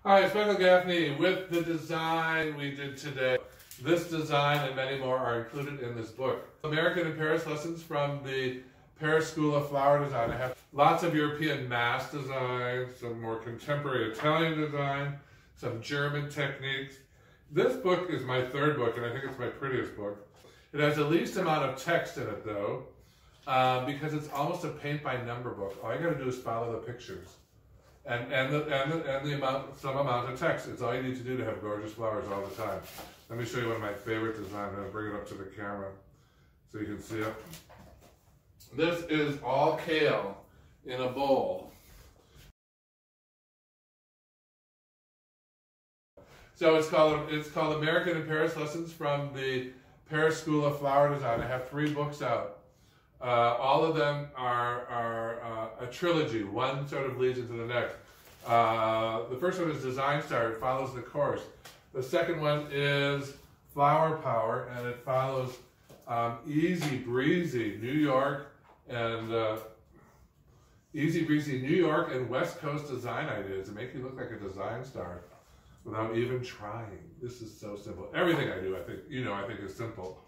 Hi, it's Michael Gaffney with the design we did today. This design and many more are included in this book. American and Paris lessons from the Paris School of Flower Design. I have lots of European mass design, some more contemporary Italian design, some German techniques. This book is my third book, and I think it's my prettiest book. It has the least amount of text in it, though, because it's almost a paint-by-number book. All you got to do is follow the pictures. And some amount of text. It's all you need to do to have gorgeous flowers all the time. Let me show you one of my favorite designs. I'll bring it up to the camera so you can see it. This is all kale in a bowl. So it's called American and Paris Lessons from the Paris School of Flower Design. I have 3 books out. All of them are a trilogy. One sort of leads into the next. The first one is Design Star. It follows the course. The second one is Flower Power, and it follows Easy Breezy New York and West Coast design ideas to make you look like a design star without even trying. This is so simple. Everything I do, I think is simple.